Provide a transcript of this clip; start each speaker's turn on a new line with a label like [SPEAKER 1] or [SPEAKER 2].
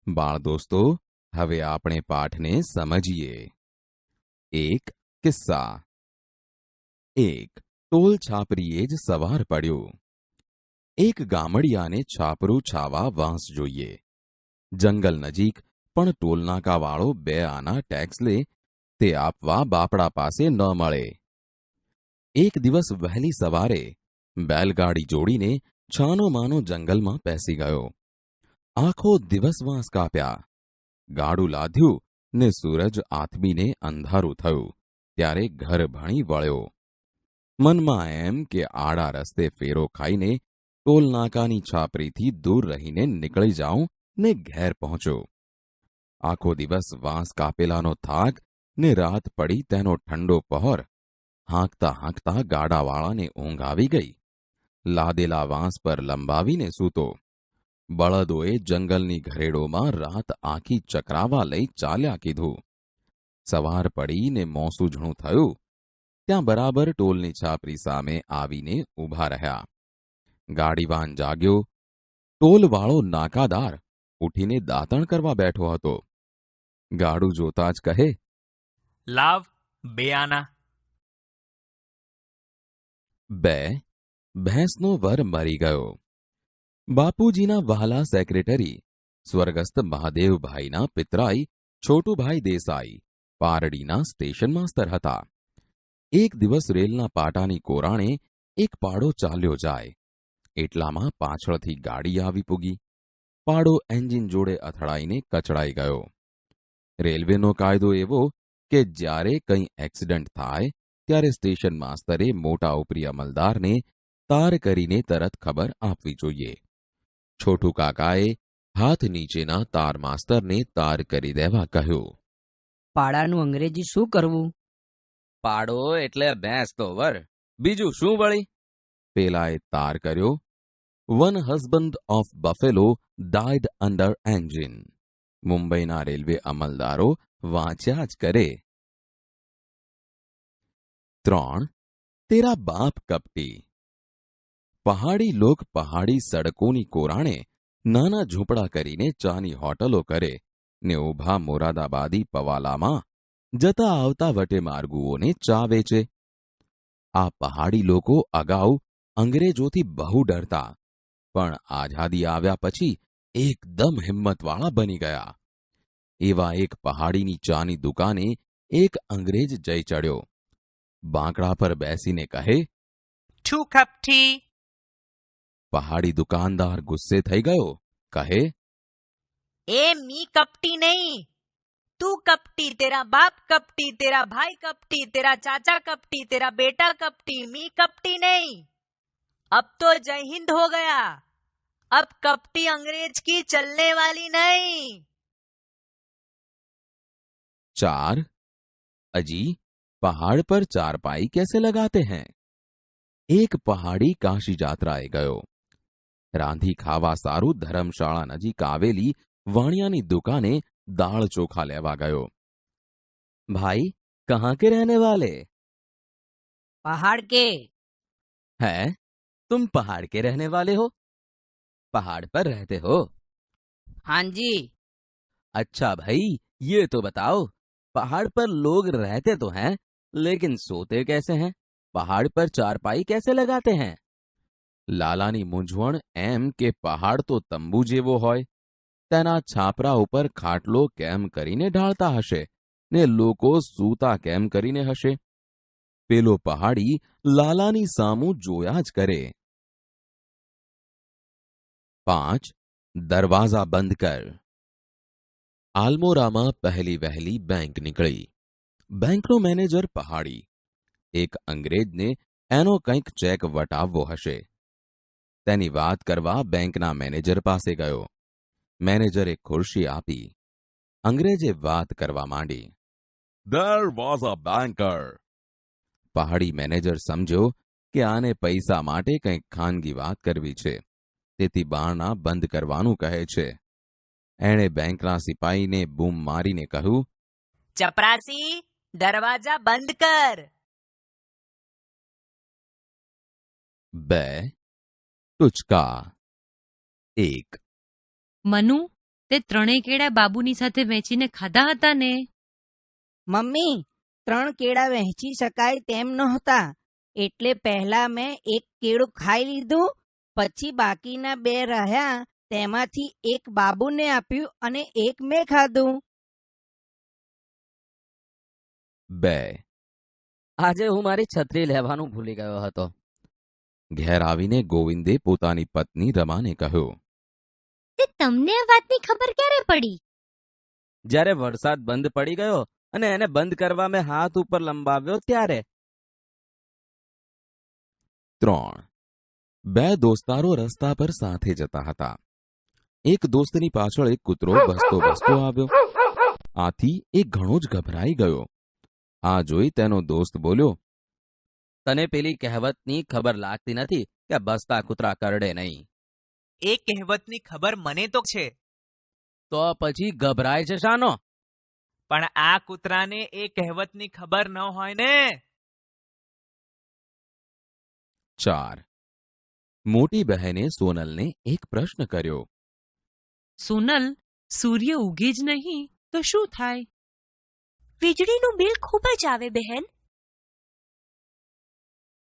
[SPEAKER 1] બાળ દોસ્તો, હવે આપણે પાઠને સમજીએ. એક કિસ્સા. એક ટોલ છાપરીએ જ સવાર પડ્યું. એક ગામડિયાને છાપરું છાવા વાંસ જોઈએ. જંગલ નજીક, પણ ટોલનાકાવાળો 2 આના ટેક્સ લે તે આપવા બાપડા પાસે ન મળે. એક દિવસ વહેલી સવારે બેલગાડી જોડીને છાનોમાનો જંગલમાં પેસી ગયો. આખો દિવસ વાંસ કાપ્યા. ગાડું લાદ્યું ને સૂરજ આથમીને અંધારું થયું ત્યારે ઘર ભણી વળ્યો. મનમાં એમ કે આડા રસ્તે ફેરો ખાઈને ટોલનાકાની છાપરીથી દૂર રહીને નીકળી જાઉં ને ઘેર પહોંચ્યો. આખો દિવસ વાંસ કાપેલાનો થાક ને રાત પડી તેનો ઠંડો પહોર. હાંકતા હાંકતા ગાડાવાળાને ઊંઘ આવી ગઈ. લાદેલા વાંસ પર લંબાવીને સૂતો. બળદોએ જંગલની ઘરેડોમાં રાત આખી ચકરાવા લઈ ચાલ્યા કીધું. સવાર પડીને મોસૂજણું થયું ત્યાં બરાબર ટોલની છાપરી સામે આવીને ઊભા રહ્યા. ગાડીવાન જાગ્યો. ટોલવાળો નાકાદાર ઉઠીને દાંતણ કરવા બેઠો હતો. ગાડું જોતા જ કહે,
[SPEAKER 2] લાવ 2 આના.
[SPEAKER 1] 2 ભેંસનો વર મરી ગયો. બાપુજીના વહાલા સેક્રેટરી સ્વર્ગસ્થ મહાદેવભાઈના પિતરાઈ છોટુભાઈ દેસાઈ પારડીના સ્ટેશન માસ્તર હતા. એક દિવસ રેલના પાટાની કોરાણે એક પાડો ચાલ્યો જાય એટલામાં પાછળથી ગાડી આવી પૂગી. પાડો એન્જિન જોડે અથડાઈને કચડાઈ ગયો. રેલવેનો કાયદો એવો કે જ્યારે કંઈ એક્સિડન્ટ થાય ત્યારે સ્ટેશન માસ્તરે મોટા ઉપરી અમલદારને તાર કરીને તરત ખબર આપવી જોઈએ. છોટુ કાકાએ હાથ નીચેના તાર માસ્તરને તાર કરી દેવા કહ્યું.
[SPEAKER 3] પાડાનું અંગ્રેજી શું કરવું?
[SPEAKER 4] પાડો એટલે ભેંસ તો વર, બીજું શું વળી?
[SPEAKER 1] પેલાએ તાર કર્યો. 1 husband of buffalo died under engine. મુંબઈના રેલવે અમલદારો વાંચ્યા જ કરે. 3 તેરા બાપ કપટી. પહાડી લોક પહાડી સડકોની કોરાણે નાના ઝૂંપડા કરીને ચાની હોટલો કરે ને ઊભા મોરાદાબાદી પવાલામાં જતા આવતા વટે માર્ગુઓને ચા વેચે. આ પહાડી લોકો અગાઉ અંગ્રેજોથી બહુ ડરતા, પણ આઝાદી આવ્યા પછી એકદમ હિંમતવાળા બની ગયા. એવા એક પહાડીની ચાની દુકાને એક અંગ્રેજ જઈ ચડ્યો. બાંકડા પર બેસીને કહે,
[SPEAKER 2] 2 cup tea.
[SPEAKER 1] પહાડી દુકાનદાર ગુસ્સે થઈ ગયો. કહે,
[SPEAKER 5] ए मी कपटी नहीं, तू कपटी, तेरा बाप कपटी, तेरा भाई कपटी, तेरा चाचा कपटी, तेरा बेटा कपटी, मी कपटी नहीं. अब तो जय हिंद हो गया, अब कपटी अंग्रेज की चलने वाली नहीं.
[SPEAKER 1] 4 अजी पहाड़ पर चारपाई कैसे लगाते हैं? एक पहाड़ी काशी यात्राए गयो. रांधी खावा सारू धर्मशाला नजीक आवेली वाणियानी दुकाने दाल चोखा लेवा गयो. भाई कहाँ के रहने वाले?
[SPEAKER 5] पहाड़ के.
[SPEAKER 1] है तुम पहाड़ के रहने वाले हो? पहाड़ पर रहते हो?
[SPEAKER 3] हाँ जी.
[SPEAKER 1] अच्छा भाई, ये तो बताओ, पहाड़ पर लोग रहते तो हैं, लेकिन सोते कैसे हैं? पहाड़ पर चारपाई कैसे लगाते हैं? लालानी मूंझवण एम के पहाड़ तो तंबू जेवो होय, तेना छापरा उपर खाटलो केम करीने ढाळता हशे ने लोको सूता केम करीने हशे? पेलो पहाड़ी लालानी सामू जोया ज करे. 5 दरवाजा बंद कर. आलमोरामां पहली वहेली बैंक निकળી. બેંકનો મેનેજર પહાડી. એક અંગ્રેજને એનો કંઈક ચેક વટાવવો હશે. તેની વાત કરવા બેંકના મેનેજર પાસે ગયો. મેનેજરે ખુરશી આપી. અંગ્રેજે વાત કરવા માંડી. There was a banker. પહાડી મેનેજર સમજ્યો કે આને પૈસા માટે કંઈક ખાનગી વાત કરવી છે, તેથી બારણા બંધ કરવાનું કહે છે. એણે બેંકના સિપાહીને બૂમ મારીને કહ્યું,
[SPEAKER 5] चपरासी, दरवाजा बंद कर.
[SPEAKER 1] 2 ટુચકા. 1
[SPEAKER 6] મનુ તે ત્રણેય કેળા બાબુની સાથે વહેંચીને ખાધા હતા ને?
[SPEAKER 3] મમ્મી 3 કેળા વહેંચી શકાય તેમ નહોતા, એટલે પહેલા મેં એક કેળું ખાઈ લીધું, પછી બાકીના 2 રહ્યા તેમાંથી એક બાબુને આપ્યું અને એક મેં ખાધું.
[SPEAKER 1] 2.
[SPEAKER 4] આજે હું મારી છત્રી લેવાનું ભૂલી ગયો હતો.
[SPEAKER 1] ઘેર આવીને ગોવિંદે પોતાની પત્ની રમાને કહ્યું.
[SPEAKER 7] તે તમને આ વાતની ખબર ક્યારે પડી?
[SPEAKER 4] જ્યારે વરસાદ બંધ પડી ગયો અને એને બંધ કરવા મેં હાથ ઉપર લંબાવ્યો ત્યારે.
[SPEAKER 1] 3. 2 દોસ્તારો રસ્તા પર સાથે જતા હતા. એક દોસ્તની પાછળ એક કૂતરો ભસતો આવ્યો. આથી એ ઘણો જ ગભરાઈ ગયો. આ જોઈ તેનો દોસ્ત બોલ્યો.
[SPEAKER 4] તને પેલી કહેવતની ખબર લાગતી નથી કે બસતા કૂતરા કરડે નહીં?
[SPEAKER 2] એ કહેવતની ખબર મને તો છે,
[SPEAKER 4] તો પછી ગભરાય છે શાનો?
[SPEAKER 2] પણ આ કૂતરાને એ કહેવતની ખબર ન હોય ને.
[SPEAKER 1] 4. મોટી બહેને સોનલને એક પ્રશ્ન કર્યો.
[SPEAKER 6] સોનલ, સૂર્ય ઉગે જ નહીં તો શું થાય?
[SPEAKER 7] વીજળીનું બિલ ખૂબ જ આવે બહેન.